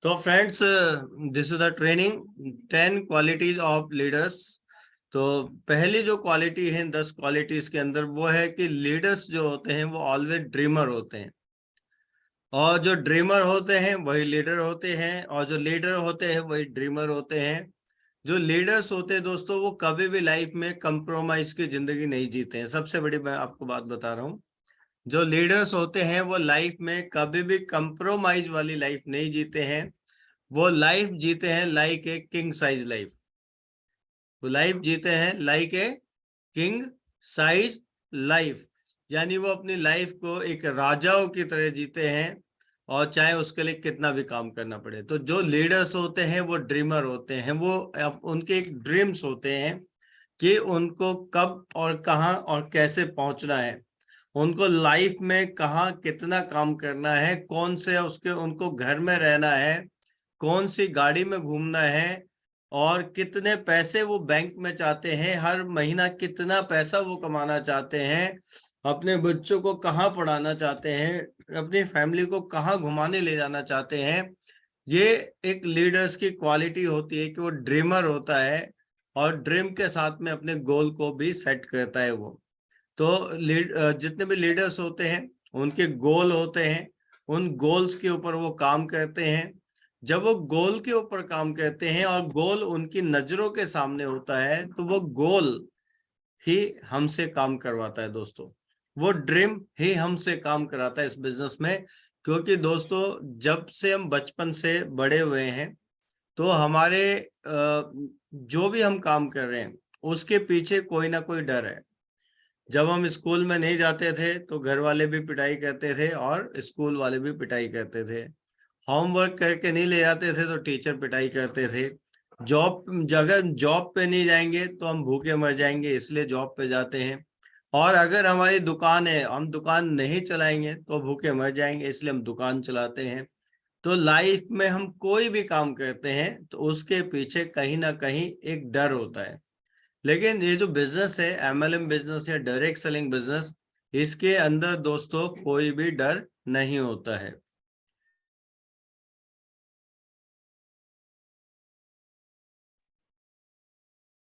तो friends, this is the training 10 qualities of leaders. तो पहली जो क्वालिटी है 10 क्वालिटीज के अंदर वो है कि लीडर्स जो होते हैं वो ऑलवेज ड्रीमर होते हैं, और जो ड्रीमर होते हैं वही लीडर होते हैं, और जो लीडर होते हैं वही ड्रीमर होते हैं। जो लीडर्स होते हैं दोस्तों वो कभी भी लाइफ में कंप्रोमाइज की जिंदगी नहीं जीते हैं। सबसे बड़ी मैं आपको बात बता रहा हूँ, जो लीडर्स होते हैं वो लाइफ में कभी भी कंप्रोमाइज वाली लाइफ नहीं जीते हैं। वो लाइफ जीते हैं like a king size life. वो लाइफ जीते हैं like a king size life, यानी वो अपनी लाइफ को एक राजाओं की तरह जीते हैं, और चाहे उसके लिए कितना भी काम करना पड़े। तो जो लीडर्स होते हैं वो ड्रीमर होते हैं। वो उनके एक ड्रीम्स होते हैं कि उनको कब और कहाँ और कैसे पहुंचना है, उनको लाइफ में कहाँ कितना काम करना है, कौन से उसके उनको घर में रहना है, कौन सी गाड़ी में घूमना है, और कितने पैसे वो बैंक में चाहते हैं, हर महीना कितना पैसा वो कमाना चाहते हैं, अपने बच्चों को कहाँ पढ़ाना चाहते हैं, अपनी फैमिली को कहाँ घुमाने ले जाना चाहते हैं। ये एक लीडर्स की क्वालिटी होती है कि वो ड्रीमर होता है, और ड्रीम के साथ में अपने गोल को भी सेट करता है वो। तो जितने भी लीडर्स होते हैं उनके गोल होते हैं, उन गोल्स के ऊपर वो काम करते हैं। जब वो गोल के ऊपर काम करते हैं और गोल उनकी नजरों के सामने होता है तो वो गोल ही हमसे काम करवाता है दोस्तों। वो ड्रीम ही हमसे काम कराता है इस बिजनेस में। क्योंकि दोस्तों जब से हम बचपन से बड़े हुए हैं तो हमारे जो भी हम काम कर रहे हैं उसके पीछे कोई ना कोई डर है। जब हम स्कूल में नहीं जाते थे तो घर वाले भी पिटाई करते थे और स्कूल वाले भी पिटाई करते थे। होमवर्क करके नहीं ले जाते थे तो टीचर पिटाई करते थे। अगर जॉब पे नहीं जाएंगे तो हम भूखे मर जाएंगे, इसलिए जॉब पे जाते हैं। और अगर हमारी दुकान है, हम दुकान नहीं चलाएंगे तो भूखे मर जाएंगे, इसलिए हम दुकान चलाते हैं। तो लाइफ में हम कोई भी काम करते हैं तो उसके पीछे कहीं ना कहीं एक डर होता है। लेकिन ये जो बिजनेस है, एमएलएम बिजनेस या डायरेक्ट सेलिंग बिजनेस, इसके अंदर दोस्तों कोई भी डर नहीं होता है।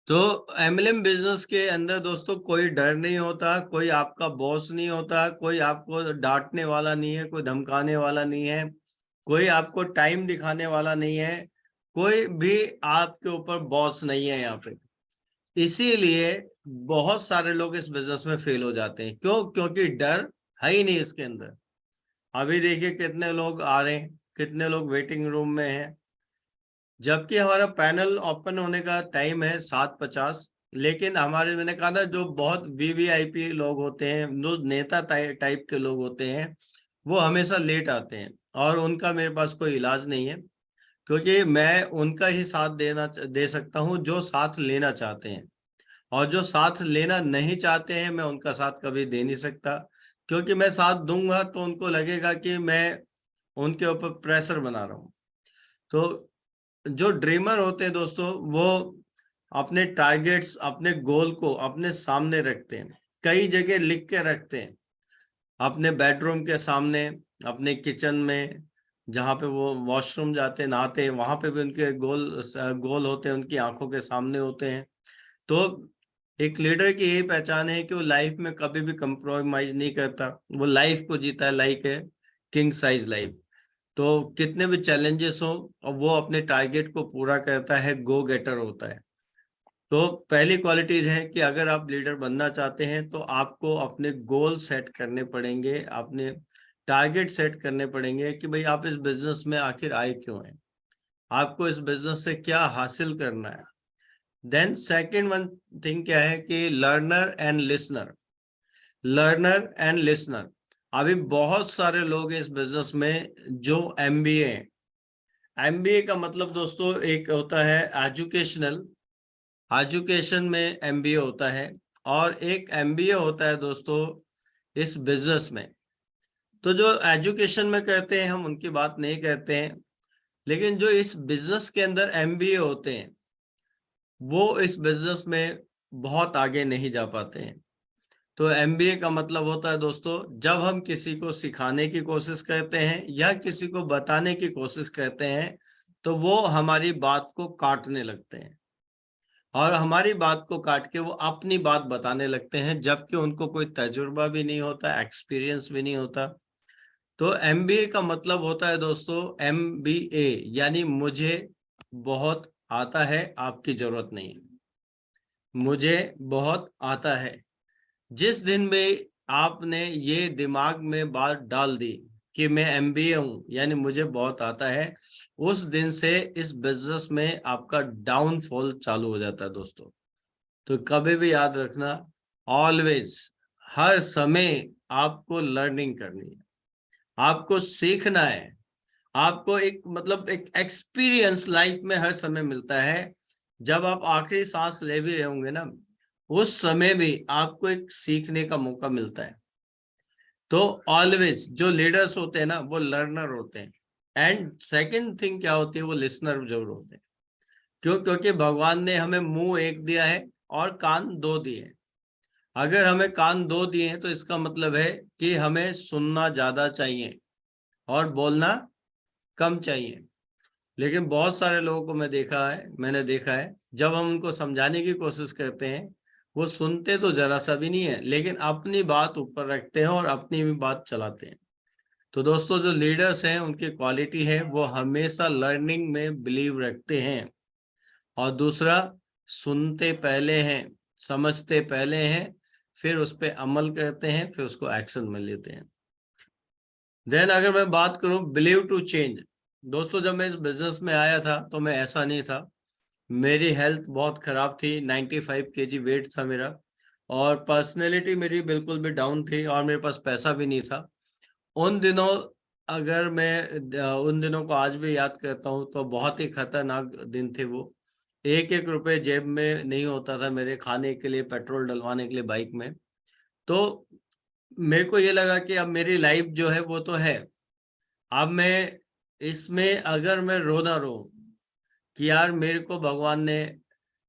तो एमएलएम बिजनेस के अंदर दोस्तों कोई डर नहीं होता, कोई आपका बॉस नहीं होता, कोई आपको डांटने वाला नहीं है, कोई धमकाने वाला नहीं है, कोई आपको टाइम दिखाने वाला नहीं है, कोई भी आपके ऊपर बॉस नहीं है यहाँ पे। इसीलिए बहुत सारे लोग इस बिजनेस में फेल हो जाते हैं। क्यों? क्योंकि डर है ही नहीं इसके अंदर। अभी देखिए कितने लोग आ रहे हैं, कितने लोग वेटिंग रूम में हैं, जबकि हमारा पैनल ओपन होने का टाइम है 7:50। लेकिन हमारे, मैंने कहा था, जो बहुत वीवीआईपी लोग होते हैं, जो नेता टाइप के लोग होते हैं, वो हमेशा लेट आते हैं, और उनका मेरे पास कोई इलाज नहीं है। क्योंकि मैं उनका ही साथ दे सकता हूँ जो साथ लेना चाहते हैं, और जो साथ लेना नहीं चाहते हैं मैं उनका साथ कभी दे नहीं सकता। क्योंकि मैं साथ दूंगा तो उनको लगेगा कि मैं उनके ऊपर प्रेशर बना रहा हूँ। तो जो ड्रीमर होते हैं दोस्तों वो अपने टारगेट्स, अपने गोल को अपने सामने रखते हैं, कई जगह लिख के रखते हैं, अपने बेडरूम के सामने, अपने किचन में, जहाँ पे वो वॉशरूम जाते हैं, नहाते हैं, वहां पे भी उनके गोल होते हैं, उनकी आंखों के सामने होते हैं। तो एक लीडर की यही पहचान है कि वो लाइफ में कभी भी कंप्रोमाइज नहीं करता, वो लाइफ को जीता है लाइक है किंग साइज लाइफ। तो कितने भी चैलेंजेस हो और वो अपने टारगेट को पूरा करता है, गो गेटर होता है। तो पहली क्वालिटीज है कि अगर आप लीडर बनना चाहते हैं तो आपको अपने गोल सेट करने पड़ेंगे, अपने टारगेट सेट करने पड़ेंगे कि भाई आप इस बिजनेस में आखिर आए क्यों हैं, आपको इस बिजनेस से क्या हासिल करना है। देन सेकंड वन थिंग क्या है कि learner and listener. Learner and listener, अभी बहुत सारे लोग इस बिजनेस में जो एमबीए, एमबीए का मतलब दोस्तों एक होता है एजुकेशनल, एजुकेशन में एमबीए होता है, और एक एमबीए होता है दोस्तों इस बिजनेस में। तो जो एजुकेशन में करते हैं हम उनकी बात नहीं करते हैं, लेकिन जो इस बिजनेस के अंदर एमबीए होते हैं वो इस बिजनेस में बहुत आगे नहीं जा पाते हैं। तो MBA का मतलब होता है दोस्तों, जब हम किसी को सिखाने की कोशिश करते हैं या किसी को बताने की कोशिश करते हैं तो वो हमारी बात को काटने लगते हैं और हमारी बात को काट के वो अपनी बात बताने लगते हैं, जबकि उनको कोई तजुर्बा भी नहीं होता, एक्सपीरियंस भी नहीं होता। तो MBA का मतलब होता है दोस्तों MBA, यानी मुझे बहुत आता है, आपकी जरूरत नहीं। मुझे बहुत आता है। जिस दिन में आपने ये दिमाग में बात डाल दी कि मैं MBA हूं यानी मुझे बहुत आता है, उस दिन से इस बिजनेस में आपका डाउनफॉल चालू हो जाता है दोस्तों। तो कभी भी याद रखना, ऑलवेज, हर समय आपको लर्निंग करनी है, आपको सीखना है, आपको एक मतलब एक एक्सपीरियंस लाइफ में हर समय मिलता है। जब आप आखिरी सांस ले भी रहे होंगे ना, उस समय भी आपको एक सीखने का मौका मिलता है। तो ऑलवेज जो लीडर्स होते हैं ना, वो लर्नर होते हैं। एंड सेकंड थिंग क्या होती है, वो लिसनर जरूर होते हैं। क्यों? क्योंकि भगवान ने हमें मुंह एक दिया है और कान दो दिए हैं। अगर हमें कान दो दिए हैं तो इसका मतलब है कि हमें सुनना ज्यादा चाहिए और बोलना कम चाहिए। लेकिन बहुत सारे लोगों को मैंने देखा है, जब हम उनको समझाने की कोशिश करते हैं, वो सुनते तो जरा सा भी नहीं है, लेकिन अपनी बात ऊपर रखते हैं और अपनी भी बात चलाते हैं। तो दोस्तों, जो लीडर्स हैं उनकी क्वालिटी है वो हमेशा लर्निंग में बिलीव रखते हैं। और दूसरा, सुनते पहले हैं, समझते पहले हैं, फिर उस पर अमल करते हैं, फिर उसको एक्शन में लेते हैं। देन अगर मैं बात करूं बिलीव टू चेंज, दोस्तों जब मैं इस बिजनेस में आया था तो मैं ऐसा नहीं था। मेरी हेल्थ बहुत खराब थी, 95 kg वेट था मेरा, और पर्सनैलिटी मेरी बिल्कुल भी डाउन थी, और मेरे पास पैसा भी नहीं था उन दिनों। अगर मैं उन दिनों को आज भी याद करता हूँ तो बहुत ही खतरनाक दिन थे वो। एक एक रुपए जेब में नहीं होता था मेरे खाने के लिए, पेट्रोल डलवाने के लिए बाइक में। तो मेरे को ये लगा कि अब मेरी लाइफ जो है वो तो है, अब मैं इसमें अगर मैं रो ना रो कि यार मेरे को भगवान ने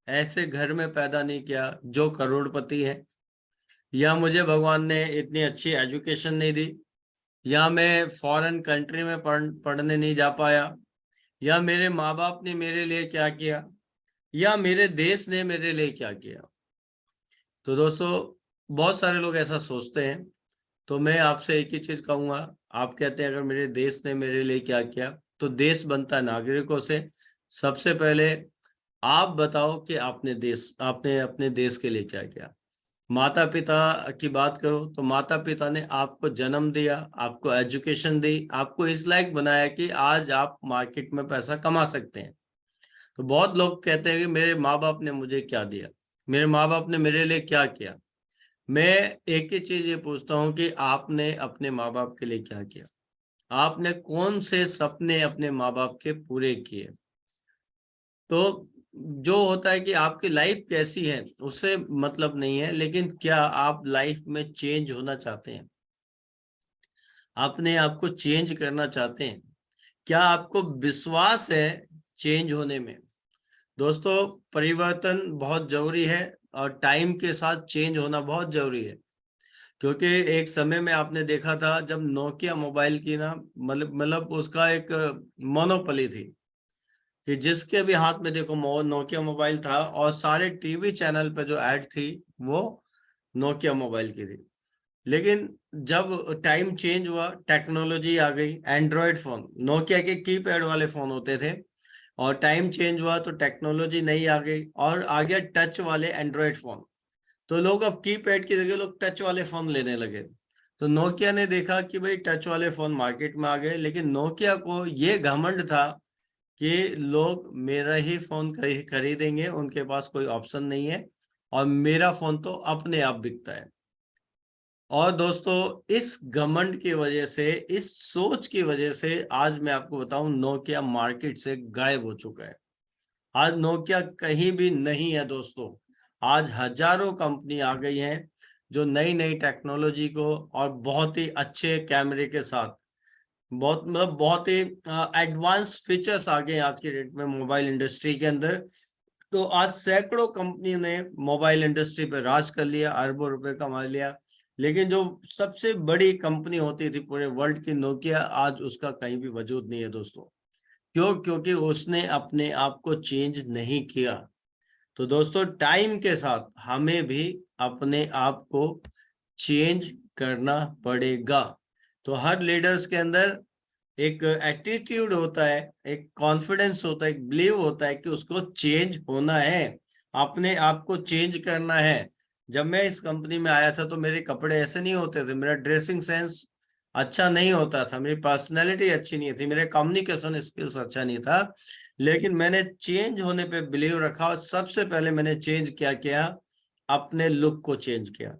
ऐसे घर में पैदा नहीं किया जो करोड़पति है, या मुझे भगवान ने इतनी अच्छी एजुकेशन नहीं दी, या मैं फॉरेन कंट्री में पढ़ने नहीं जा पाया, या मेरे माँ बाप ने मेरे लिए क्या किया, या मेरे देश ने मेरे लिए क्या किया। तो दोस्तों, बहुत सारे लोग ऐसा सोचते हैं। तो मैं आपसे एक ही चीज कहूंगा, आप कहते हैं अगर मेरे देश ने मेरे लिए क्या किया, तो देश बनता है नागरिकों से। सबसे पहले आप बताओ कि आपने अपने देश के लिए क्या किया। माता पिता की बात करो तो माता पिता ने आपको जन्म दिया, आपको एजुकेशन दी, आपको इस लायक बनाया कि आज आप मार्केट में पैसा कमा सकते हैं। तो बहुत लोग कहते हैं कि मेरे माँ बाप ने मुझे क्या दिया, मेरे माँ बाप ने मेरे लिए क्या किया। मैं एक ही चीज ये पूछता हूँ कि आपने अपने माँ बाप के लिए क्या किया, आपने कौन से सपने अपने माँ बाप के पूरे किए। तो जो होता है कि आपकी लाइफ कैसी है उससे मतलब नहीं है, लेकिन क्या आप लाइफ में चेंज होना चाहते हैं, अपने आप को चेंज करना चाहते हैं, क्या आपको विश्वास है चेंज होने में। दोस्तों, परिवर्तन बहुत जरूरी है और टाइम के साथ चेंज होना बहुत जरूरी है। क्योंकि एक समय में आपने देखा था जब नोकिया मोबाइल की ना, मतलब उसका एक मोनोपोली थी कि जिसके भी हाथ में देखो नोकिया मोबाइल था, और सारे टीवी चैनल पे जो ऐड थी वो नोकिया मोबाइल की थी। लेकिन जब टाइम चेंज हुआ, टेक्नोलॉजी आ गई, एंड्रॉयड फोन, नोकिया के कीपैड वाले फोन होते थे, और टाइम चेंज हुआ तो टेक्नोलॉजी नई आ गई और आ गया टच वाले एंड्रॉयड फोन। तो लोग अब कीपैड की जगह लोग टच वाले फोन लेने लगे। तो नोकिया ने देखा कि भाई टच वाले फोन मार्केट में आ गए, लेकिन नोकिया को ये घमंड था कि लोग मेरा ही फोन खरीदेंगे, उनके पास कोई ऑप्शन नहीं है, और मेरा फोन तो अपने आप बिकता है। और दोस्तों, इस घमंड की वजह से, इस सोच की वजह से आज मैं आपको बताऊं नोकिया मार्केट से गायब हो चुका है। आज नोकिया कहीं भी नहीं है दोस्तों। आज हजारों कंपनी आ गई हैं जो नई नई टेक्नोलॉजी को और बहुत ही अच्छे कैमरे के साथ, बहुत ही एडवांस फीचर्स आ गए आज की डेट में मोबाइल इंडस्ट्री के अंदर। तो आज सैकड़ों कंपनी ने मोबाइल इंडस्ट्री पे राज कर लिया, अरबों रुपए कमा लिया, लेकिन जो सबसे बड़ी कंपनी होती थी पूरे वर्ल्ड की, नोकिया, आज उसका कहीं भी वजूद नहीं है दोस्तों। क्यों? क्योंकि उसने अपने आप को चेंज नहीं किया। तो दोस्तों टाइम के साथ हमें भी अपने आप को चेंज करना पड़ेगा। तो हर लीडर्स के अंदर एक एटीट्यूड होता है, एक कॉन्फिडेंस होता है, एक बिलीव होता है कि उसको चेंज होना है, अपने आप को चेंज करना है। जब मैं इस कंपनी में आया था तो मेरे कपड़े ऐसे नहीं होते थे, मेरा ड्रेसिंग सेंस अच्छा नहीं होता था, मेरी पर्सनैलिटी अच्छी नहीं थी, मेरे कम्युनिकेशन स्किल्स अच्छा नहीं था। लेकिन मैंने चेंज होने पे बिलीव रखा और सबसे पहले मैंने चेंज क्या किया? अपने लुक को चेंज किया,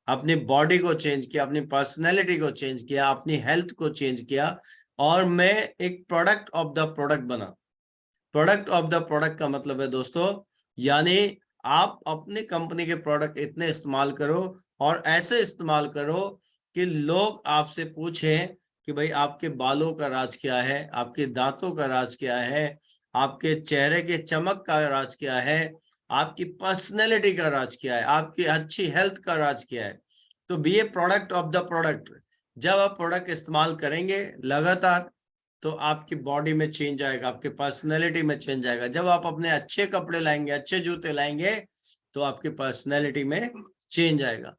अपनी बॉडी को चेंज किया, अपनी पर्सनैलिटी को चेंज किया, अपनी हेल्थ को चेंज किया, और मैं एक प्रोडक्ट ऑफ द प्रोडक्ट बना। प्रोडक्ट ऑफ द प्रोडक्ट का मतलब है दोस्तों, यानी आप अपनी कंपनी के प्रोडक्ट इतने इस्तेमाल करो और ऐसे इस्तेमाल करो कि लोग आपसे पूछें कि भाई आपके बालों का राज क्या है, आपके दांतों का राज क्या है, आपके चेहरे के चमक का राज क्या है, आपकी पर्सनैलिटी का राज क्या है, आपकी अच्छी हेल्थ का राज क्या है। तो be a product of the product. जब आप प्रोडक्ट इस्तेमाल करेंगे लगातार तो आपकी बॉडी में चेंज आएगा, आपकी पर्सनैलिटी में चेंज आएगा। जब आप अपने अच्छे कपड़े लाएंगे, अच्छे जूते लाएंगे, तो आपकी पर्सनैलिटी में चेंज आएगा।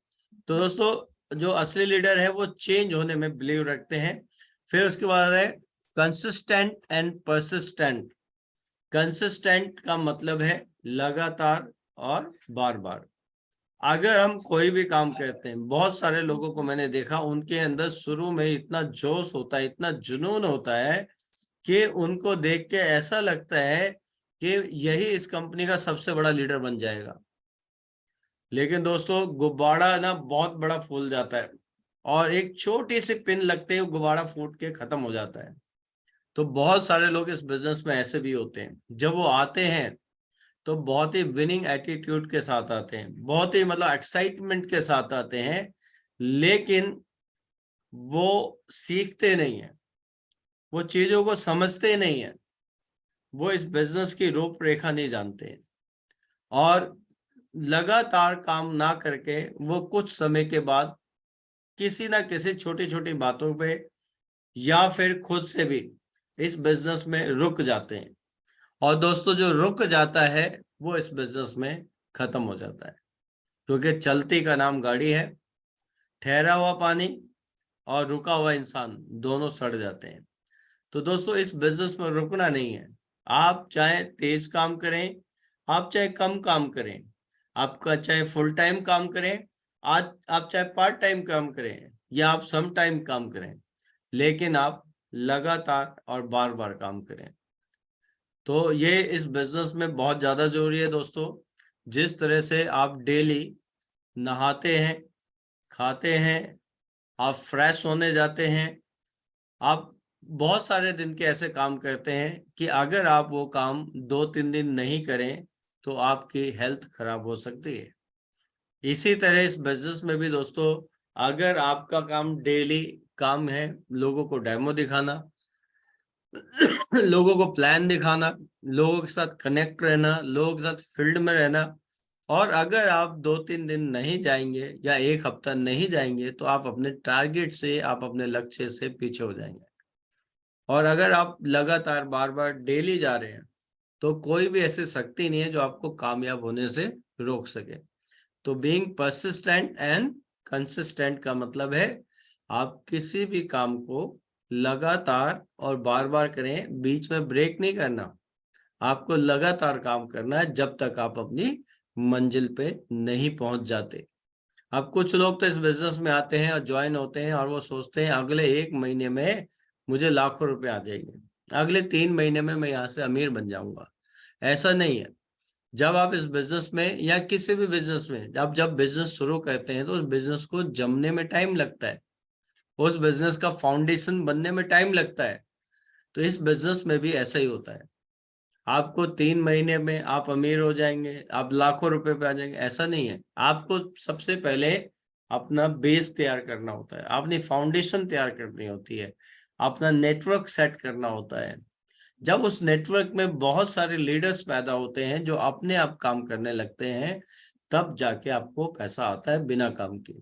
तो दोस्तों जो असली लीडर है वो चेंज होने में बिलीव रखते हैं। फिर उसके बाद है कंसिस्टेंट एंड परसिस्टेंट। कंसिस्टेंट का मतलब है लगातार और बार बार। अगर हम कोई भी काम करते हैं, बहुत सारे लोगों को मैंने देखा उनके अंदर शुरू में इतना जोश होता है, इतना जुनून होता है कि उनको देख के ऐसा लगता है कि यही इस कंपनी का सबसे बड़ा लीडर बन जाएगा। लेकिन दोस्तों गुब्बारा ना बहुत बड़ा फूल जाता है और एक छोटी सी पिन लगते ही गुब्बारा फूट के खत्म हो जाता है। तो बहुत सारे लोग इस बिजनेस में ऐसे भी होते हैं, जब वो आते हैं तो बहुत ही विनिंग एटीट्यूड के साथ आते हैं, बहुत ही मतलब एक्साइटमेंट के साथ आते हैं, लेकिन वो सीखते नहीं है, वो चीजों को समझते नहीं है, वो इस बिजनेस की रूपरेखा नहीं जानते हैं, और लगातार काम ना करके वो कुछ समय के बाद किसी ना किसी छोटी छोटी बातों पे या फिर खुद से भी इस बिजनेस में रुक जाते हैं। और दोस्तों जो रुक जाता है वो इस बिजनेस में खत्म हो जाता है, क्योंकि चलती का नाम गाड़ी है, ठहरा हुआ पानी और रुका हुआ इंसान दोनों सड़ जाते हैं। तो दोस्तों इस बिजनेस में रुकना नहीं है। आप चाहे तेज काम करें, आप चाहे कम काम करें, आपका चाहे फुल टाइम काम करें, आज आप चाहे पार्ट टाइम काम करें या आप सम टाइम काम करें, लेकिन आप लगातार और बार बार काम करें। तो ये इस बिजनेस में बहुत ज्यादा जरूरी है दोस्तों। जिस तरह से आप डेली नहाते हैं, खाते हैं, आप फ्रेश होने जाते हैं, आप बहुत सारे दिन के ऐसे काम करते हैं कि अगर आप वो काम 2-3 दिन नहीं करें तो आपकी हेल्थ खराब हो सकती है। इसी तरह इस बिजनेस में भी दोस्तों, अगर आपका काम डेली काम है लोगों को डेमो दिखाना, लोगों को प्लान दिखाना, लोगों के साथ कनेक्ट रहना, लोगों के साथ फील्ड में रहना, और अगर आप 2-3 दिन नहीं जाएंगे या एक हफ्ता नहीं जाएंगे तो आप अपने टारगेट से, आप अपने लक्ष्य से पीछे हो जाएंगे। और अगर आप लगातार बार बार डेली जा रहे हैं तो कोई भी ऐसी शक्ति नहीं है जो आपको कामयाब होने से रोक सके। तो बीइंग परसिस्टेंट एंड कंसिस्टेंट का मतलब है आप किसी भी काम को लगातार और बार बार करें, बीच में ब्रेक नहीं करना। आपको लगातार काम करना है जब तक आप अपनी मंजिल पे नहीं पहुंच जाते। अब कुछ लोग तो इस बिजनेस में आते हैं और ज्वाइन होते हैं और वो सोचते हैं अगले 1 महीने में मुझे लाखों रुपए आ जाएंगे, अगले 3 महीने में मैं यहाँ से अमीर बन जाऊंगा। ऐसा नहीं है। जब आप इस बिजनेस में या किसी भी बिजनेस में जब बिजनेस शुरू करते हैं तो उस बिजनेस को जमने में टाइम लगता है, उस बिजनेस का फाउंडेशन बनने में टाइम लगता है। तो इस बिजनेस में भी ऐसा ही होता है। आपको 3 महीने में आप अमीर हो जाएंगे, आप लाखों रुपए पे आ जाएंगे, ऐसा नहीं है। आपको सबसे पहले अपना बेस तैयार करना होता है, अपनी फाउंडेशन तैयार करनी होती है, अपना नेटवर्क सेट करना होता है। जब उस नेटवर्क में बहुत सारे लीडर्स पैदा होते हैं जो अपने आप काम करने लगते हैं, तब जाके आपको पैसा आता है बिना काम के।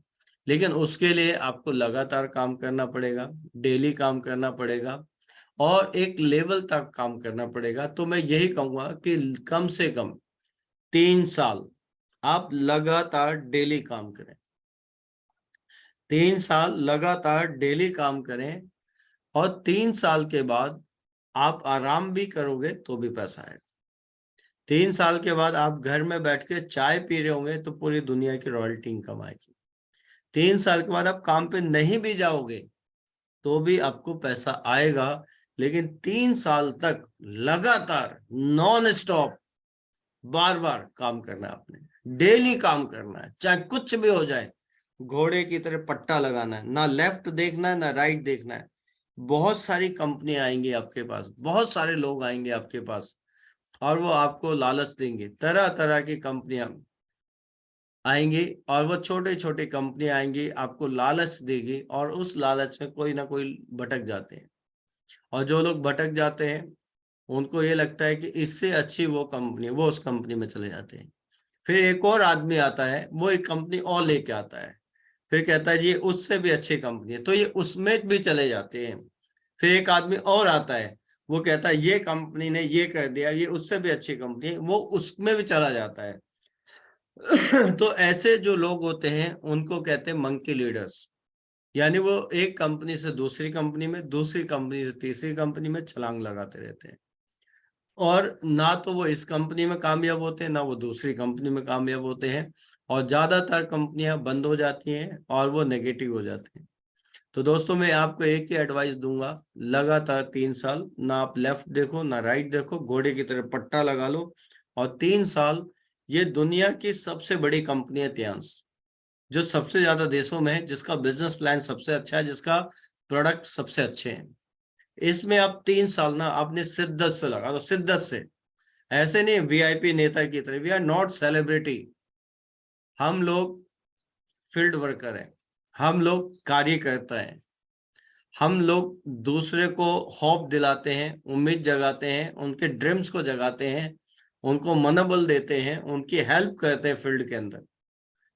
लेकिन उसके लिए आपको लगातार काम करना पड़ेगा, डेली काम करना पड़ेगा और एक लेवल तक काम करना पड़ेगा। तो मैं यही कहूंगा कि कम से कम 3 साल आप लगातार डेली काम करें, 3 साल लगातार डेली काम करें, और 3 साल के बाद आप आराम भी करोगे तो भी पैसा है। 3 साल के बाद आप घर में बैठ के चाय पी रहे होंगे तो पूरी दुनिया की रॉयल्टी इनकम आएगी। 3 साल के बाद आप काम पे नहीं भी जाओगे तो भी आपको पैसा आएगा। लेकिन 3 साल तक लगातार नॉन स्टॉप बार बार काम करना है, आपने डेली काम करना है, चाहे कुछ भी हो जाए। घोड़े की तरह पट्टा लगाना है, ना लेफ्ट देखना है ना राइट देखना है। बहुत सारी कंपनियां आएंगी आपके पास, बहुत सारे लोग आएंगे आपके पास और वो आपको लालच देंगे। तरह तरह की कंपनियां आएंगी और वो छोटे छोटे कंपनियां आएंगी, आपको लालच देगी और उस लालच में कोई ना कोई भटक जाते हैं। और जो लोग भटक जाते हैं उनको ये लगता है कि इससे अच्छी वो कंपनी, वो उस कंपनी में चले जाते हैं। फिर एक और आदमी आता है, वो एक कंपनी और लेके आता है, फिर कहता है जी उससे भी अच्छी कंपनी है, तो ये उसमें भी चले जाते हैं। फिर एक आदमी और आता है, वो कहता है ये कंपनी ने ये कर दिया, ये उससे भी अच्छी कंपनी है, वो उसमें भी चला जाता है। तो ऐसे जो लोग होते हैं उनको कहते हैं मंकी लीडर्स। यानी वो एक कंपनी से दूसरी कंपनी में, दूसरी कंपनी से तीसरी कंपनी में छलांग लगाते रहते हैं, और ना तो वो इस कंपनी में कामयाब होते हैं ना वो दूसरी कंपनी में कामयाब होते हैं, और ज्यादातर कंपनियां बंद हो जाती हैं और वो नेगेटिव हो जाते हैं। तो दोस्तों मैं आपको एक ही एडवाइस दूंगा, लगातार 3 साल ना आप लेफ्ट देखो ना राइट देखो, घोड़े की तरह पट्टा लगा लो, और 3 साल ये दुनिया की सबसे बड़ी कंपनी है तियांस, जो सबसे ज्यादा देशों में है, जिसका बिजनेस प्लान सबसे अच्छा है, जिसका प्रोडक्ट सबसे अच्छे हैं, इसमें आप 3 साल ना आपने शिद्दत से लगा दो, शिद्दत से। ऐसे नहीं वीआईपी नेता की तरह, वी आर नॉट सेलिब्रिटी, हम लोग फील्ड वर्कर हैं, हम लोग कार्यकर्ता हैं, हम लोग दूसरे को होप दिलाते हैं, उम्मीद जगाते हैं, उनके ड्रीम्स को जगाते हैं, उनको मनोबल देते हैं, उनकी हेल्प करते हैं फील्ड के अंदर।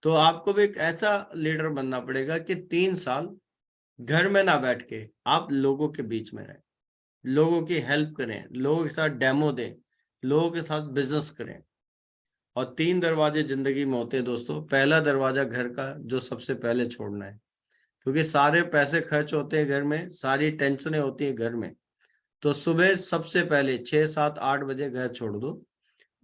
तो आपको भी एक ऐसा लीडर बनना पड़ेगा कि 3 साल घर में ना बैठ के आप लोगों के बीच में रहें, लोगों की हेल्प करें, लोगों के साथ डेमो दें, लोगों के साथ बिजनेस करें। और 3 दरवाजे जिंदगी में होते हैं दोस्तों। पहला दरवाजा घर का, जो सबसे पहले छोड़ना है, क्योंकि सारे पैसे खर्च होते हैं घर में, सारी टेंशनें होती है घर में। तो सुबह सबसे पहले 6 7 8 बजे घर छोड़ दो।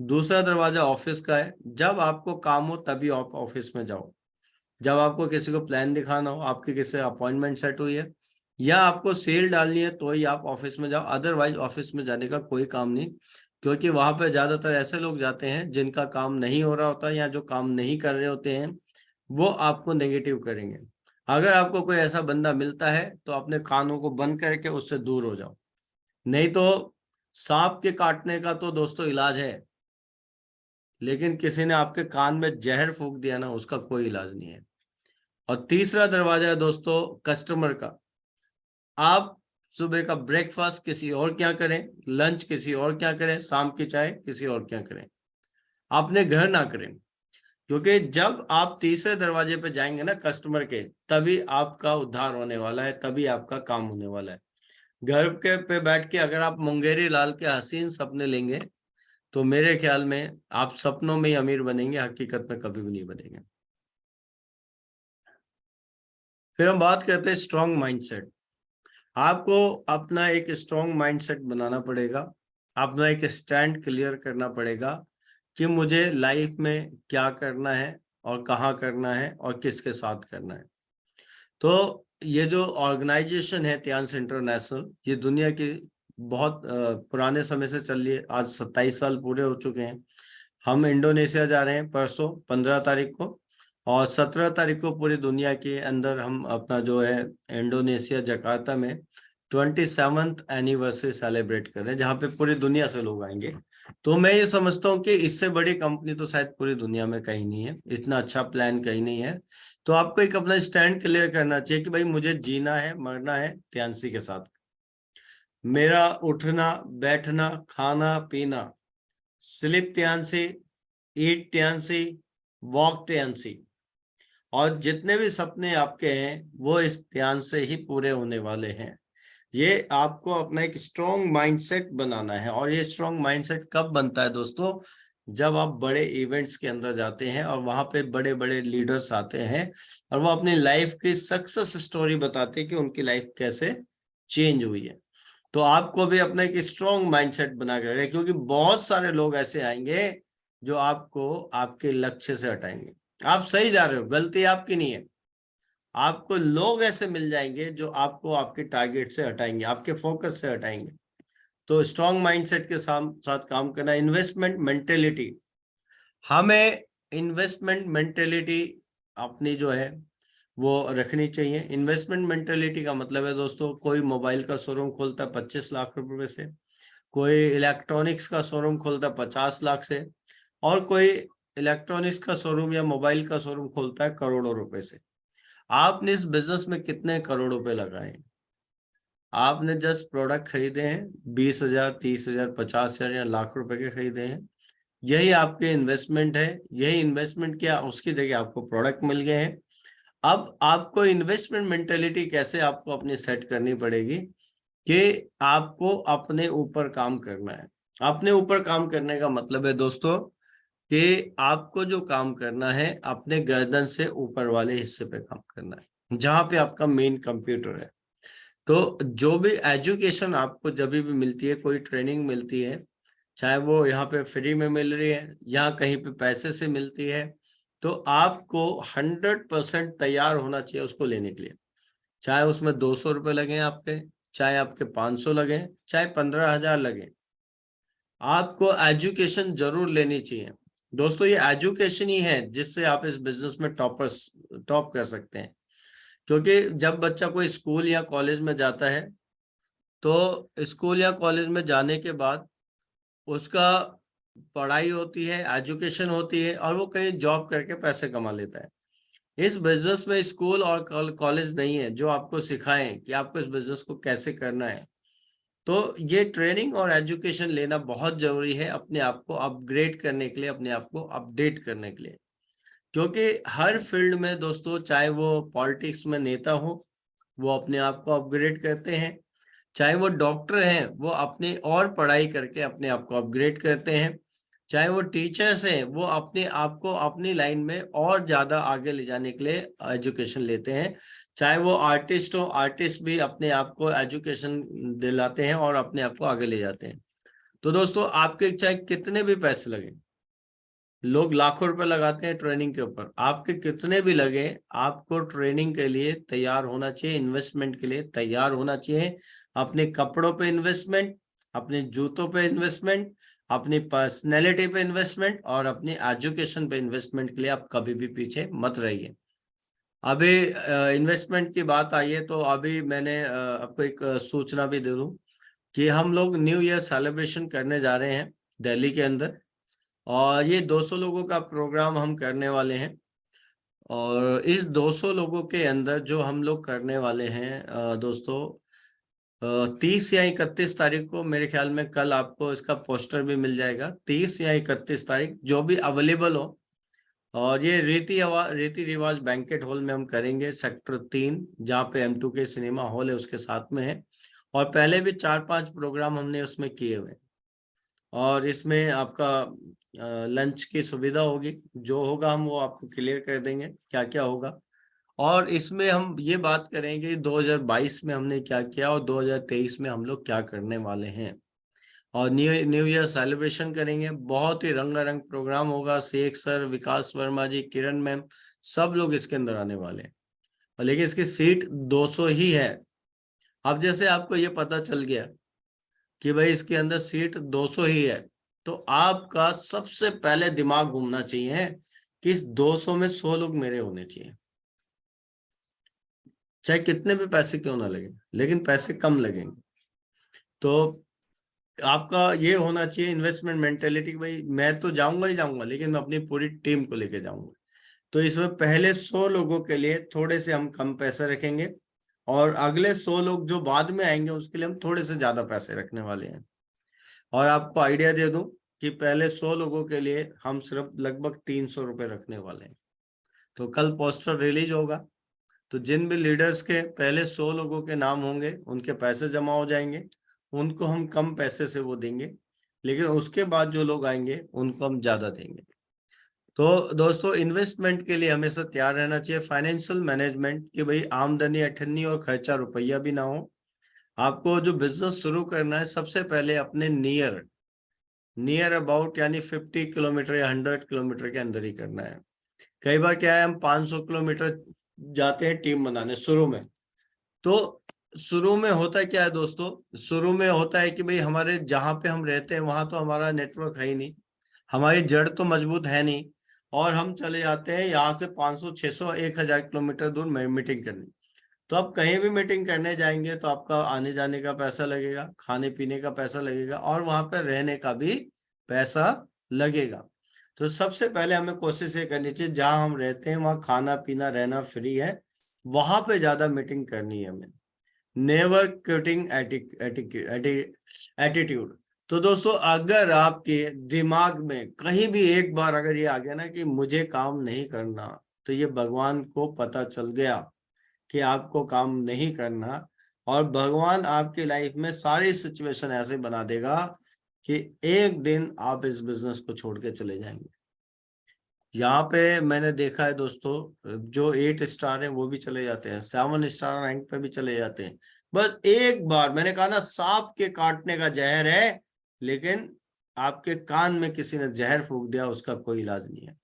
दूसरा दरवाजा ऑफिस का है, जब आपको काम हो तभी आप ऑफिस में जाओ। जब आपको किसी को प्लान दिखाना हो, आपकी किसी अपॉइंटमेंट सेट हुई है या आपको सेल डालनी है तो ही आप ऑफिस में जाओ, अदरवाइज ऑफिस में जाने का कोई काम नहीं। क्योंकि वहां पर ज्यादातर ऐसे लोग जाते हैं जिनका काम नहीं हो रहा होता या जो काम नहीं कर रहे होते हैं, वो आपको नेगेटिव करेंगे। अगर आपको कोई ऐसा बंदा मिलता है तो अपने कानों को बंद करके उससे दूर हो जाओ। नहीं तो सांप के काटने का तो दोस्तों इलाज है, लेकिन किसी ने आपके कान में जहर फूंक दिया ना, उसका कोई इलाज नहीं है। और तीसरा दरवाजा है दोस्तों कस्टमर का। आप सुबह का ब्रेकफास्ट किसी और क्या करें, लंच किसी और क्या करें, शाम की चाय किसी और क्या करें, अपने घर ना करें। क्योंकि जब आप तीसरे दरवाजे पे जाएंगे ना कस्टमर के, तभी आपका उद्धार होने वाला है, तभी आपका काम होने वाला है। घर के पे बैठ के अगर आप मुंगेरी लाल के हसीन सपने लेंगे तो मेरे ख्याल में आप सपनों में ही अमीर बनेंगे, हकीकत में कभी भी नहीं बनेंगे। फिर हम बात करते हैं स्ट्रॉन्ग माइंडसेट। आपको अपना एक स्ट्रॉन्ग माइंडसेट बनाना पड़ेगा, अपना एक स्टैंड क्लियर करना पड़ेगा कि मुझे लाइफ में क्या करना है और कहाँ करना है और किसके साथ करना है। तो ये जो ऑर्गेनाइजेशन है तियांस इंटरनेशनल, ये दुनिया की बहुत पुराने समय से चल रही है, आज 27 साल पूरे हो चुके हैं। हम इंडोनेशिया जा रहे हैं परसों 15 तारीख को, और 17 तारीख को पूरी दुनिया के अंदर हम अपना जो है इंडोनेशिया जकार्ता में 27th एनिवर्सरी सेलिब्रेट कर रहे हैं, जहाँ पे पूरी दुनिया से लोग आएंगे। तो मैं ये समझता हूँ कि इससे बड़ी कंपनी तो शायद पूरी दुनिया में कहीं नहीं है, इतना अच्छा प्लान कहीं नहीं है। तो आपको एक अपना स्टैंड क्लियर करना चाहिए कि भाई मुझे जीना है मरना है तियांसी के साथ। मेरा उठना बैठना खाना पीना, स्लीप त्यांसी, ईट त्यांसी, वॉक त्यांसी, और जितने भी सपने आपके हैं वो इस ध्यान से ही पूरे होने वाले हैं। ये आपको अपना एक स्ट्रॉन्ग माइंडसेट बनाना है। और ये स्ट्रॉन्ग माइंडसेट कब बनता है दोस्तों? जब आप बड़े इवेंट्स के अंदर जाते हैं और वहां पे बड़े बड़े लीडर्स आते हैं और वो अपनी लाइफ की सक्सेस स्टोरी बताते हैं कि उनकी लाइफ कैसे चेंज हुई है। तो आपको भी अपना एक स्ट्रॉन्ग माइंडसेट बना के रखें, क्योंकि बहुत सारे लोग ऐसे आएंगे जो आपको आपके लक्ष्य से हटाएंगे। आप सही जा रहे हो, गलती आपकी नहीं है। आपको लोग ऐसे मिल जाएंगे जो आपको आपके टारगेट से हटाएंगे, आपके फोकस से हटाएंगे। तो स्ट्रॉन्ग माइंडसेट के साथ काम करना। इन्वेस्टमेंट मेंटेलिटी, हमें इन्वेस्टमेंट मेंटेलिटी अपनी जो है वो रखनी चाहिए। इन्वेस्टमेंट मेंटेलिटी का मतलब है दोस्तों, कोई मोबाइल का शोरूम खोलता है 25 लाख रुपए से, कोई इलेक्ट्रॉनिक्स का शोरूम खोलता है 50 लाख से, और कोई इलेक्ट्रॉनिक्स का शोरूम या मोबाइल का शोरूम खोलता है करोड़ों रुपए से। आपने इस बिजनेस में कितने करोड़ रुपए लगाए? आपने जस्ट प्रोडक्ट खरीदे हैं 20,000, 30,000, 50,000 या लाख रुपए के खरीदे हैं। यही आपके इन्वेस्टमेंट है। यही इन्वेस्टमेंट किया, उसकी जगह आपको प्रोडक्ट मिल गए हैं। अब आपको इन्वेस्टमेंट मेंटेलिटी कैसे आपको अपनी सेट करनी पड़ेगी कि आपको अपने ऊपर काम करना है। अपने ऊपर काम करने का मतलब है दोस्तों कि आपको जो काम करना है अपने गर्दन से ऊपर वाले हिस्से पे काम करना है, जहां पे आपका मेन कंप्यूटर है। तो जो भी एजुकेशन आपको जब भी मिलती है, कोई ट्रेनिंग मिलती है, चाहे वो यहाँ पे फ्री में मिल रही है या कहीं पे पैसे से मिलती है, तो आपको 100% तैयार होना चाहिए उसको लेने के लिए। चाहे उसमें 200 रुपए लगे आपके, चाहे आपके 500 लगे, चाहे 15,000 लगे, आपको एजुकेशन जरूर लेनी चाहिए। दोस्तों ये एजुकेशन ही है जिससे आप इस बिजनेस में टॉप कर सकते हैं। क्योंकि जब बच्चा कोई स्कूल या कॉलेज में जाता है, तो स्कूल या कॉलेज में जाने के बाद उसका पढ़ाई होती है, एजुकेशन होती है, और वो कहीं जॉब करके पैसे कमा लेता है। इस बिजनेस में स्कूल और कॉलेज नहीं है जो आपको सिखाएं कि आपको इस बिजनेस को कैसे करना है। तो ये ट्रेनिंग और एजुकेशन लेना बहुत जरूरी है अपने आप को अपग्रेड करने के लिए, अपने आप को अपडेट करने के लिए। क्योंकि हर फील्ड में दोस्तों, चाहे वो पॉलिटिक्स में नेता हो, वो अपने आप को अपग्रेड करते हैं, चाहे वो डॉक्टर हैं वो अपने और पढ़ाई करके अपने आप को अपग्रेड करते हैं, चाहे वो टीचर्स हैं वो अपने आप को अपनी लाइन में और ज्यादा आगे ले जाने के लिए एजुकेशन लेते हैं, चाहे वो आर्टिस्ट हो, आर्टिस्ट भी अपने आप को एजुकेशन दिलाते हैं और अपने आप को आगे ले जाते हैं। तो दोस्तों आपके चाहे कितने भी पैसे लगे, लोग लाखों रुपए लगाते हैं ट्रेनिंग के ऊपर, आपके कितने भी लगे, आपको ट्रेनिंग के लिए तैयार होना चाहिए, इन्वेस्टमेंट के लिए तैयार होना चाहिए। अपने कपड़ों पे इन्वेस्टमेंट, अपने जूतों पे इन्वेस्टमेंट, अपनी पर्सनैलिटी पे इन्वेस्टमेंट और अपनी एजुकेशन पे इन्वेस्टमेंट के लिए आप कभी भी पीछे मत रहिए। अभी इन्वेस्टमेंट की बात आई है तो अभी मैंने आपको एक सूचना भी दे दूं कि हम लोग न्यू ईयर सेलिब्रेशन करने जा रहे हैं दिल्ली के अंदर, और ये 200 लोगों का प्रोग्राम हम करने वाले हैं। और इस 200 लोगों के अंदर जो हम लोग करने वाले हैं दोस्तों, 30 या 31 तारीख को, मेरे ख्याल में कल आपको इसका पोस्टर भी मिल जाएगा, 30 या 31 तारीख जो भी अवेलेबल हो। और ये रीति रिवाज बैंकेट हॉल में हम करेंगे, सेक्टर 3, जहाँ पे M2 के सिनेमा हॉल है उसके साथ में है। और पहले भी 4-5 प्रोग्राम हमने उसमें किए हुए। और इसमें आपका लंच की सुविधा होगी, जो होगा हम वो आपको क्लियर कर देंगे क्या क्या होगा। और इसमें हम ये बात करेंगे 2022 में हमने क्या किया और 2023 में हम लोग क्या करने वाले हैं। और न्यू ईयर सेलिब्रेशन करेंगे, बहुत ही रंगारंग प्रोग्राम होगा। शेख सर, विकास वर्मा जी, किरण मैम, सब लोग इसके अंदर आने वाले हैं। और लेकिन इसकी सीट 200 ही है। अब जैसे आपको ये पता चल गया कि भाई इसके अंदर सीट 200 ही है, तो आपका सबसे पहले दिमाग घूमना चाहिए कि इस 200 में 100 लोग मेरे होने चाहिए, चाहे कितने भी पैसे क्यों ना लगे, लेकिन पैसे कम लगेंगे। तो आपका ये होना चाहिए इन्वेस्टमेंट मेंटेलिटी, भाई मैं तो जाऊंगा ही जाऊंगा, लेकिन मैं अपनी पूरी टीम को लेके जाऊंगा। तो इसमें पहले 100 लोगों के लिए थोड़े से हम कम पैसे रखेंगे, और अगले 100 लोग जो बाद में आएंगे उसके लिए हम थोड़े से ज्यादा पैसे रखने वाले हैं। और आपको आइडिया दे दूं कि पहले 100 लोगों के लिए हम सिर्फ लगभग 300 रुपए रखने वाले हैं। तो कल पोस्टर रिलीज होगा, तो जिन भी लीडर्स के पहले 100 लोगों के नाम होंगे उनके पैसे जमा हो जाएंगे, उनको हम कम पैसे से वो देंगे, लेकिन उसके बाद जो लोग आएंगे उनको हम ज्यादा देंगे। तो दोस्तों, इन्वेस्टमेंट के लिए हमेशा तैयार रहना चाहिए, फाइनेंशियल मैनेजमेंट कि भाई आमदनी अठन्नी और खर्चा रुपया भी ना हो। आपको जो बिजनेस शुरू करना है सबसे पहले अपने नियर अबाउट यानी 50 किलोमीटर या 100 किलोमीटर के अंदर ही करना है। कई बार क्या है, हम 500 किलोमीटर जाते हैं टीम बनाने शुरू में। तो शुरू में होता है क्या है दोस्तों, शुरू में होता है कि भाई हमारे जहां पे हम रहते हैं वहां तो हमारा नेटवर्क है ही नहीं, हमारी जड़ तो मजबूत है नहीं, और हम चले जाते हैं यहाँ से 500 600 1000 किलोमीटर दूर मीटिंग करने। तो आप कहीं भी मीटिंग करने जाएंगे तो आपका आने जाने का पैसा लगेगा, खाने पीने का पैसा लगेगा, और वहां पर रहने का भी पैसा लगेगा। तो सबसे पहले हमें कोशिश ये करनी चाहिए जहां हम रहते हैं वहां खाना पीना रहना फ्री है, वहां पे ज्यादा मीटिंग करनी है हमें। Never quitting attitude. तो दोस्तों, अगर आपके दिमाग में कहीं भी एक बार अगर ये आ गया ना कि मुझे काम नहीं करना, तो ये भगवान को पता चल गया कि आपको काम नहीं करना, और भगवान आपकी लाइफ में सारी सिचुएशन ऐसे बना देगा कि एक दिन आप इस बिजनेस को छोड़ के चले जाएंगे। यहाँ पे मैंने देखा है दोस्तों, जो 8 स्टार हैं वो भी चले जाते हैं, 7 स्टार रैंक पे भी चले जाते हैं। बस एक बार मैंने कहा ना, सांप के काटने का जहर है, लेकिन आपके कान में किसी ने जहर फूंक दिया, उसका कोई इलाज नहीं है।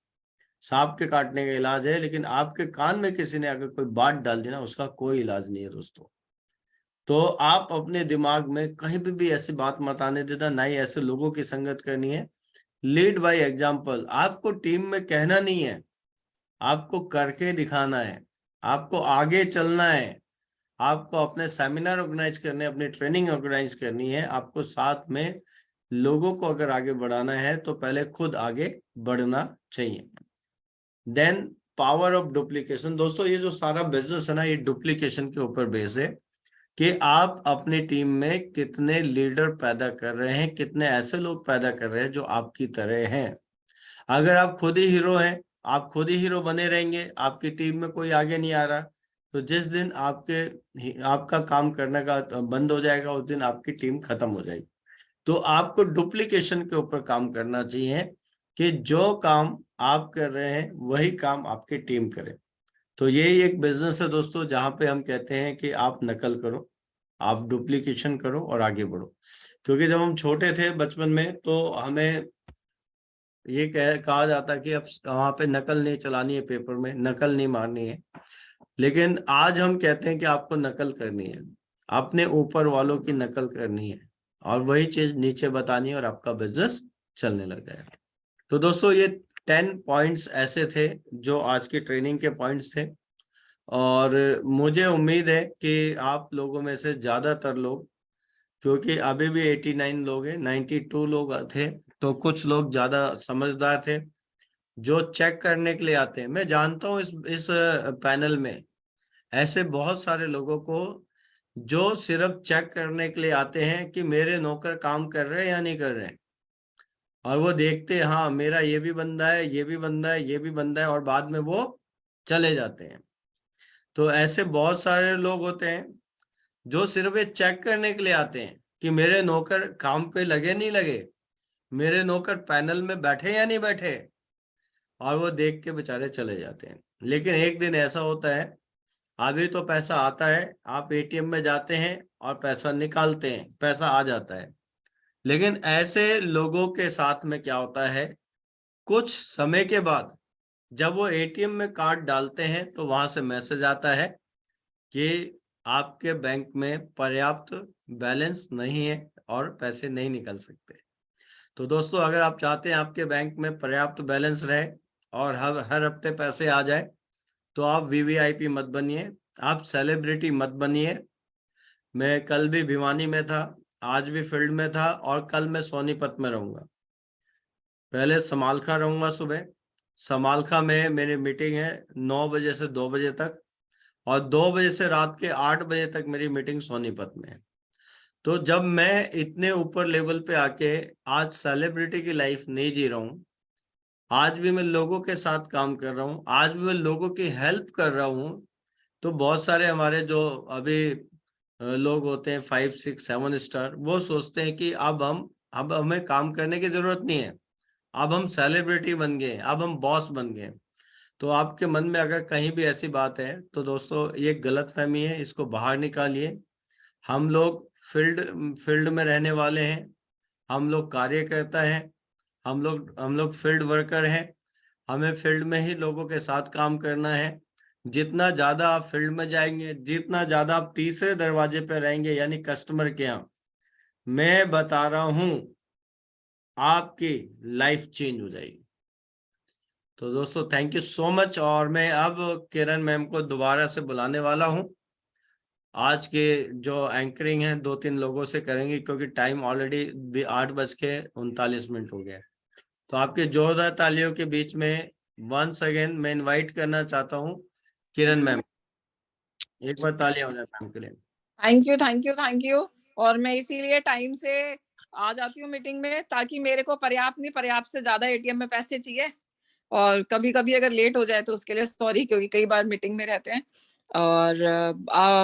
सांप के काटने का इलाज है, लेकिन आपके कान में किसी ने अगर कोई बात डाल दी ना, उसका कोई इलाज नहीं है दोस्तों। तो आप अपने दिमाग में कहीं भी ऐसी बात मत आने देना, ना ही ऐसे लोगों की संगत करनी है। Lead by example. आपको टीम में कहना नहीं है, आपको करके दिखाना है, आपको आगे चलना है, आपको अपने सेमिनार ऑर्गेनाइज करने, अपनी ट्रेनिंग ऑर्गेनाइज करनी है, आपको साथ में लोगों को अगर आगे बढ़ाना है तो पहले खुद आगे बढ़ना चाहिए। Then power of duplication. दोस्तों, ये जो सारा बिजनेस है ना, ये डुप्लीकेशन के ऊपर बेस है कि आप अपनी टीम में कितने लीडर पैदा कर रहे हैं, कितने ऐसे लोग पैदा कर रहे हैं जो आपकी तरह हैं। अगर आप खुद ही हीरो हैं, आप खुद ही हीरो बने रहेंगे, आपकी टीम में कोई आगे नहीं आ रहा, तो जिस दिन आपका काम करने का बंद हो जाएगा, उस दिन आपकी टीम खत्म हो जाएगी। तो आपको डुप्लीकेशन के ऊपर काम करना चाहिए कि जो काम आप कर रहे हैं वही काम आपकी टीम करे। तो यही एक बिजनेस है दोस्तों, जहां पे हम कहते हैं कि आप नकल करो, आप डुप्लीकेशन करो और आगे बढ़ो। क्योंकि जब हम छोटे थे बचपन में, तो हमें ये कहा जाता कि अब वहां पे नकल नहीं चलानी है, पेपर में नकल नहीं मारनी है। लेकिन आज हम कहते हैं कि आपको नकल करनी है, अपने ऊपर वालों की नकल करनी है, और वही चीज नीचे बतानी है, और आपका बिजनेस चलने लग जाएगा। तो दोस्तों, ये 10 पॉइंट्स ऐसे थे जो आज की ट्रेनिंग के पॉइंट्स थे, और मुझे उम्मीद है कि आप लोगों में से ज्यादातर लोग, क्योंकि अभी भी 89 लोग हैं, 92 लोग थे, तो कुछ लोग ज्यादा समझदार थे जो चेक करने के लिए आते हैं। मैं जानता हूँ इस पैनल में ऐसे बहुत सारे लोगों को जो सिर्फ चेक करने के लिए आते हैं कि मेरे नौकर काम कर रहे हैं या नहीं कर रहे हैं, और वो देखते हैं हाँ मेरा ये भी बंदा है, ये भी बंदा है, ये भी बंदा है, और बाद में वो चले जाते हैं। तो ऐसे बहुत सारे लोग होते हैं जो सिर्फ ये चेक करने के लिए आते हैं कि मेरे नौकर काम पे लगे नहीं लगे, मेरे नौकर पैनल में बैठे या नहीं बैठे, और वो देख के बेचारे चले जाते हैं। लेकिन एक दिन ऐसा होता है, अभी तो पैसा आता है, आप एटीएम में जाते हैं और पैसा निकालते हैं, पैसा आ जाता है। लेकिन ऐसे लोगों के साथ में क्या होता है, कुछ समय के बाद जब वो एटीएम में कार्ड डालते हैं तो वहां से मैसेज आता है कि आपके बैंक में पर्याप्त बैलेंस नहीं है और पैसे नहीं निकल सकते। तो दोस्तों, अगर आप चाहते हैं आपके बैंक में पर्याप्त बैलेंस रहे और हर हफ्ते पैसे आ जाए, तो आप वीवीआईपी मत बनिए, आप सेलिब्रिटी मत बनिए। मैं कल भी भिवानी में था, आज भी फील्ड में था, और कल मैं सोनीपत में रहूंगा। पहले समालखा रहूंगा सुबह, समालखा में मेरी मीटिंग है 9 बजे से 2 बजे तक, और 2 बजे से रात के 8 बजे तक मेरी मीटिंग सोनीपत में है। तो जब मैं इतने ऊपर लेवल पे आके आज सेलिब्रिटी की लाइफ नहीं जी रहा हूँ, आज भी मैं लोगों के साथ काम कर रहा हूँ, आज भी मैं लोगों की हेल्प कर रहा हूँ, तो बहुत सारे हमारे जो अभी लोग होते हैं 5, 6, 7 स्टार, वो सोचते हैं कि अब हमें काम करने की जरूरत नहीं है, अब हम सेलिब्रिटी बन गए, अब हम बॉस बन गए। तो आपके मन में अगर कहीं भी ऐसी बात है तो दोस्तों ये गलतफहमी है, इसको बाहर निकालिए। हम लोग फील्ड फील्ड में रहने वाले हैं, हम लोग कार्यकर्ता हैं, हम लोग फील्ड वर्कर हैं। हमें फील्ड में ही लोगों के साथ काम करना है। जितना ज्यादा आप फील्ड में जाएंगे, जितना ज्यादा आप तीसरे दरवाजे पे रहेंगे यानी कस्टमर के यहाँ, मैं बता रहा हूं आपकी लाइफ चेंज हो जाएगी। तो दोस्तों थैंक यू सो मच। और मैं अब किरण मैम को दोबारा से बुलाने वाला हूं। आज के जो एंकरिंग है 2-3 लोगों से करेंगे, क्योंकि टाइम ऑलरेडी 8:39 हो गया। तो आपके जोरदार तालियों के बीच में वंस अगेन मैं इनवाइट करना चाहता हूँ किरण मैम। एक बार तालियां हो जाए मैम के लिए। Thank you, thank you, thank you. और मैं इसीलिए टाइम से आ जाती हूँ मीटिंग में, ताकि मेरे को पर्याप्त नहीं, पर्याप्त से ज्यादा एटीएम में पैसे चाहिए। और कभी कभी अगर लेट हो जाए तो उसके लिए सॉरी, क्योंकि कई बार मीटिंग में रहते हैं। और